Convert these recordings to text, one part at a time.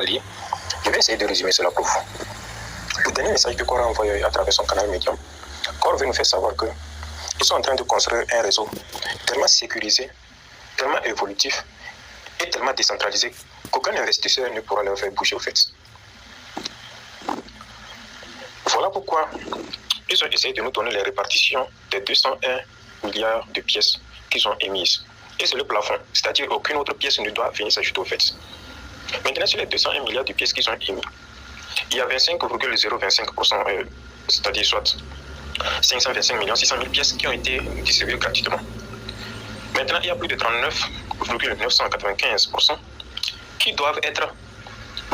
pas lire. Je vais essayer de résumer cela pour vous. Le dernier message que Core a envoyé à travers son canal Medium, Core veut nous faire savoir qu'ils sont en train de construire un réseau tellement sécurisé, tellement évolutif et tellement décentralisé qu'aucun investisseur ne pourra leur faire bouger au fait. Voilà pourquoi ils ont essayé de nous donner les répartitions des 201 milliards de pièces qu'ils ont émises. Et c'est le plafond, c'est-à-dire aucune autre pièce ne doit venir s'ajouter au fait. Maintenant, sur les 201 milliards de pièces qu'ils ont émis, il y a 25,025%, c'est-à-dire soit 525 600 000 pièces qui ont été distribuées gratuitement. Maintenant, il y a plus de 39,995% qui doivent être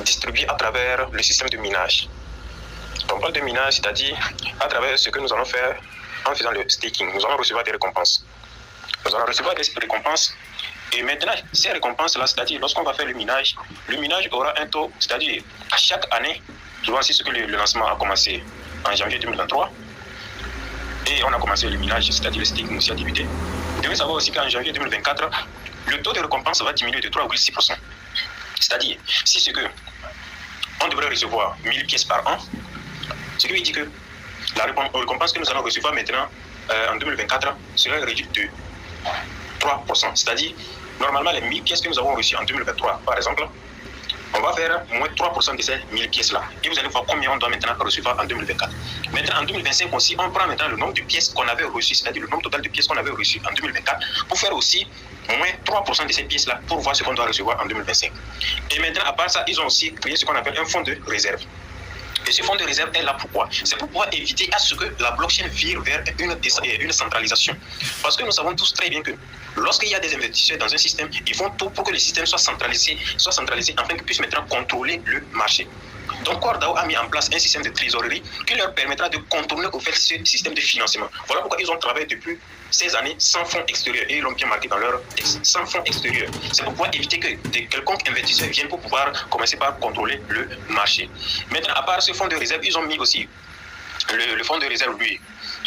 distribués à travers le système de minage. On parle de minage, c'est-à-dire à travers ce que nous allons faire en faisant le staking. Nous allons recevoir des récompenses. Nous allons recevoir des récompenses. Et maintenant, ces récompenses-là, c'est-à-dire lorsqu'on va faire le minage aura un taux, c'est-à-dire à chaque année, je vois ainsi ce que le lancement a commencé en janvier 2023. Et on a commencé le minage, c'est-à-dire le staking aussi a débuté. Vous devez savoir aussi qu'en janvier 2024, le taux de récompense va diminuer de 3,6%. C'est-à-dire, si c'est que on devrait recevoir 1000 pièces par an, ce qui veut dire que la récompense que nous allons recevoir maintenant en 2024 serait réduite de 3%. C'est-à-dire, normalement, les 1000 pièces que nous avons reçues en 2023, par exemple, on va faire moins 3% de ces 1000 pièces-là. Et vous allez voir combien on doit maintenant recevoir en 2024. Maintenant, en 2025 aussi, on prend maintenant le nombre de pièces qu'on avait reçues, c'est-à-dire le nombre total de pièces qu'on avait reçues en 2024, pour faire aussi moins 3% de ces pièces-là, pour voir ce qu'on doit recevoir en 2025. Et maintenant, à part ça, ils ont aussi créé ce qu'on appelle un fonds de réserve. Et ce fonds de réserve est là pourquoi? C'est pour pouvoir éviter à ce que la blockchain vire vers une centralisation. Parce que nous savons tous très bien que lorsqu'il y a des investisseurs dans un système, ils font tout pour que le système soit centralisé afin qu'ils puissent maintenant contrôler le marché. Donc CoreDAO a mis en place un système de trésorerie qui leur permettra de contourner au fait ce système de financement. Voilà pourquoi ils ont travaillé depuis ces années sans fonds extérieurs et ils l'ont bien marqué dans leur texte, sans fonds extérieurs. C'est pour pouvoir éviter que quelconque investisseur vienne pour pouvoir commencer par contrôler le marché. Maintenant, à part ce fonds de réserve, ils ont mis aussi le fonds de réserve, lui,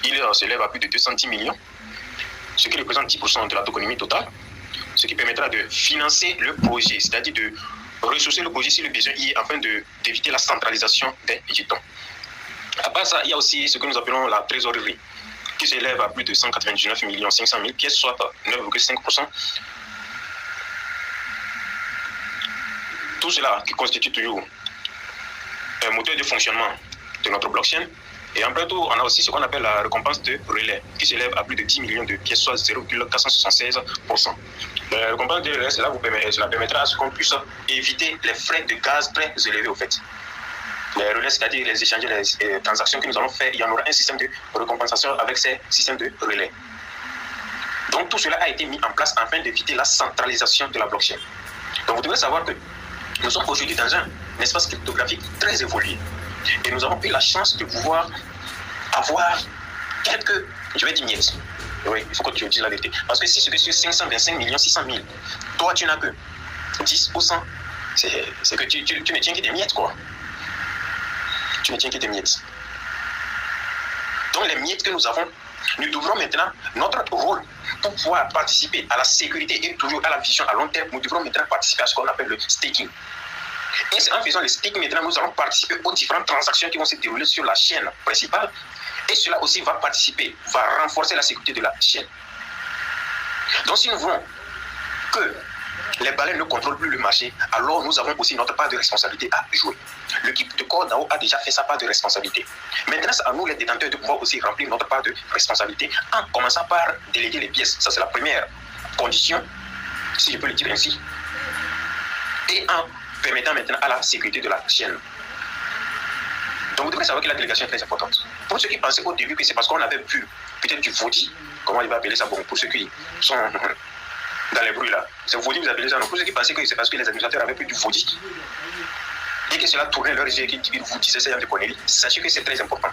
il s'élève à plus de 210 millions, ce qui représente 10% de la tokenomie totale, ce qui permettra de financer le projet, c'est-à-dire de ressourcer le projet si le besoin y est afin d'éviter la centralisation des jetons. À part ça, il y a aussi ce que nous appelons la trésorerie, qui s'élève à plus de 199 500 000 pièces, soit 9,5%. Tout cela qui constitue toujours un moteur de fonctionnement de notre blockchain. Et en tout, on a aussi ce qu'on appelle la récompense de relais, qui s'élève à plus de 10 millions de pièces, soit 0,476%. La récompense de relais, cela permettra à ce qu'on puisse éviter les frais de gaz très élevés au fait. Les relais, c'est-à-dire les échanges, les transactions que nous allons faire, il y en aura un système de récompensation avec ces systèmes de relais. Donc tout cela a été mis en place afin d'éviter la centralisation de la blockchain. Donc vous devez savoir que nous sommes aujourd'hui dans un espace cryptographique très évolué. Et nous avons eu la chance de pouvoir avoir quelques, je vais dire miettes. Oui, il faut que tu dises la vérité. Parce que si c'est que sur 525 600 000, toi tu n'as que 10%, c'est que tu ne tiens que des miettes, quoi. Tu ne tiens que des miettes. Donc les miettes que nous avons, nous devrons maintenant, notre rôle pour pouvoir participer à la sécurité et toujours à la vision à long terme, nous devrons maintenant participer à ce qu'on appelle le staking. Et c'est en faisant le staking maintenant, nous allons participer aux différentes transactions qui vont se dérouler sur la chaîne principale. Et cela aussi va renforcer la sécurité de la chaîne. Donc si nous voulons que les baleines ne contrôlent plus le marché, alors nous avons aussi notre part de responsabilité à jouer. L'équipe de CoreDAO a déjà fait sa part de responsabilité. Maintenant, c'est à nous les détenteurs de pouvoir aussi remplir notre part de responsabilité en commençant par déléguer les pièces. Ça, c'est la première condition, si je peux le dire ainsi. Et en permettant maintenant à la sécurité de la chaîne. Donc vous devez savoir que la délégation est très importante. Pour ceux qui pensaient au début que c'est parce qu'on avait vu peut-être du vaudit, comment il va appeler ça, bon, pour ceux qui sont dans les bruits là, c'est vaudit, vous appelez ça, non. Pour ceux qui pensaient que c'est parce que les administrateurs avaient vu du vaudit et que cela tournait leur yeux et qu'ils vous disaient ce genre de conneries, sachez que c'est très important.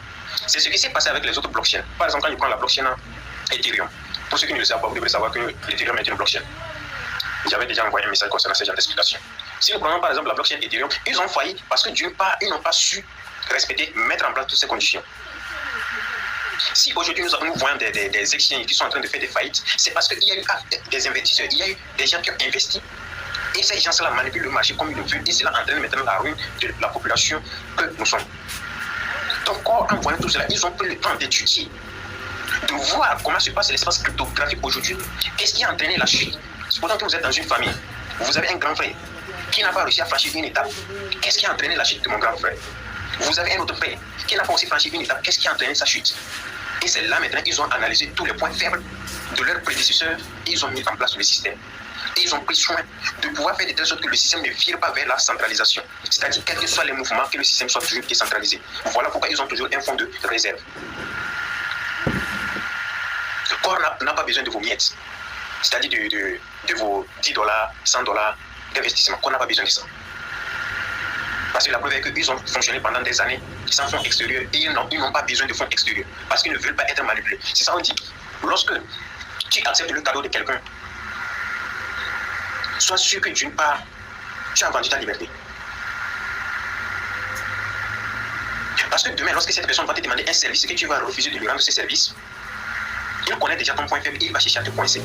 C'est ce qui s'est passé avec les autres blockchains. Par exemple, quand ils prennent la blockchain Ethereum, pour ceux qui ne le savent pas, vous devez savoir que l'Ethereum est une blockchain. J'avais déjà envoyé un message concernant ce genre d'explication. Si nous prenons par exemple la blockchain Ethereum, ils ont failli parce que d'une part, ils n'ont pas su respecter, mettre en place toutes ces conditions. Si aujourd'hui nous voyons des exchanges qui sont en train de faire des faillites, c'est parce qu'il y a eu des investisseurs, il y a eu des gens qui ont investi Et ces gens-là manipulent le marché comme ils le veulent. Et cela entraîne maintenant la ruine de la population que nous sommes. Donc, en voyant tout cela, ils ont pris le temps d'étudier, de voir comment se passe l'espace cryptographique aujourd'hui. Qu'est-ce qui a entraîné la chute? Supposons que vous êtes dans une famille, vous avez un grand frère qui n'a pas réussi à franchir une étape. Qu'est-ce qui a entraîné la chute de mon grand frère? Vous avez un autre frère qui n'a pas aussi franchi une étape. Qu'est-ce qui a entraîné sa chute? Et c'est là maintenant qu'ils ont analysé tous les points faibles de leurs prédécesseurs et ils ont mis en place le système. Et ils ont pris soin de pouvoir faire de telle sorte que le système ne vire pas vers la centralisation. C'est-à-dire, quels que soient les mouvements, que le système soit toujours décentralisé. Voilà pourquoi ils ont toujours un fonds de réserve. Le corps n'a pas besoin de vos miettes. C'est-à-dire de vos $10, $100 d'investissement. On n'a pas besoin de ça. Parce que la preuve est qu'ils ont fonctionné pendant des années sans fonds extérieurs et ils n'ont pas besoin de fonds extérieurs parce qu'ils ne veulent pas être manipulés. C'est ça qu'on dit. Lorsque tu acceptes le cadeau de quelqu'un, sois sûr que d'une part, tu as vendu ta liberté. Parce que demain, lorsque cette personne va te demander un service et que tu vas refuser de lui rendre ce service, il connaît déjà ton point faible et il va chercher à te coincer.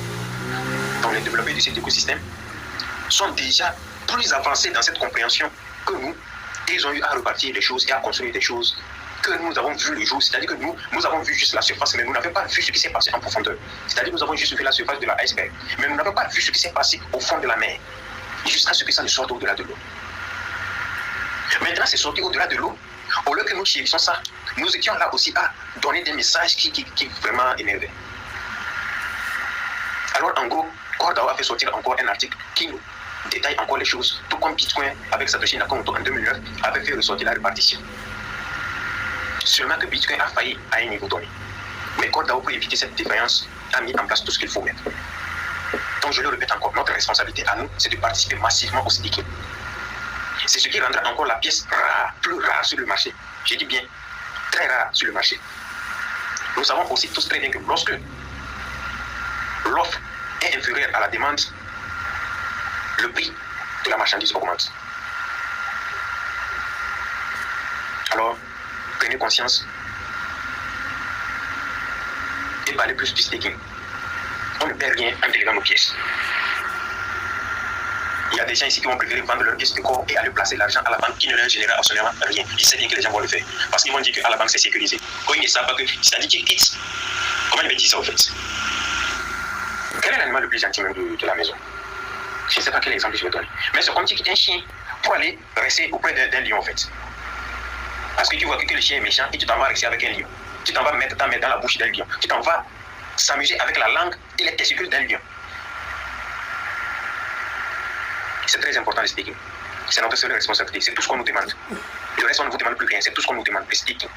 Donc les développeurs de cet écosystème sont déjà plus avancés dans cette compréhension que nous. Ils ont eu à repartir des choses et à construire des choses que nous avons vu le jour. C'est-à-dire que nous avons vu juste la surface, mais nous n'avons pas vu ce qui s'est passé en profondeur. C'est-à-dire que nous avons juste vu la surface de l'iceberg, mais nous n'avons pas vu ce qui s'est passé au fond de la mer, jusqu'à ce que ça ne sorte au-delà de l'eau. Maintenant, c'est sorti au-delà de l'eau. Au lieu que nous chérissons ça, nous étions là aussi à donner des messages qui vraiment énervaient. Alors, en gros, Corda a fait sortir encore un article qui nous détaille encore les choses, tout comme Bitcoin avec Satoshi Nakamoto en 2009 avait fait ressortir la répartition. Seulement que Bitcoin a failli à un niveau donné. Mais Cordao, pour éviter cette défaillance, a mis en place tout ce qu'il faut mettre. Donc je le répète encore, notre responsabilité à nous, c'est de participer massivement au staking. C'est ce qui rendra encore la pièce rare, plus rare sur le marché. Je dis bien, très rare sur le marché. Nous savons aussi tous très bien que lorsque l'offre est inférieure à la demande, le prix de la marchandise augmente. Alors, prenez conscience et parlez plus du staking. On ne perd rien en délivrant nos pièces. Il y a des gens ici qui vont préférer vendre leurs pièces de corps et aller placer l'argent à la banque qui ne leur génère absolument rien. Ils savent bien que les gens vont le faire. Parce qu'ils vont dire qu'à la banque c'est sécurisé. Quand ils ne savent pas que, c'est-à-dire qu'ils quittent. Comment ils vont dire ça au fait? Quel est l'animal le plus gentil même de la maison? Je ne sais pas quel exemple je vais donner. Mais c'est comme si tu quittes un chien pour aller rester auprès d'un lion en fait. Parce que tu vois que le chien est méchant et tu t'en vas rester avec un lion. Tu t'en vas mettre ta main dans la bouche d'un lion. Tu t'en vas s'amuser avec la langue et les testicules d'un lion. C'est très important le staking. C'est notre seule responsabilité. C'est tout ce qu'on nous demande. Le reste, on ne vous demande plus rien. C'est tout ce qu'on nous demande. Le staking.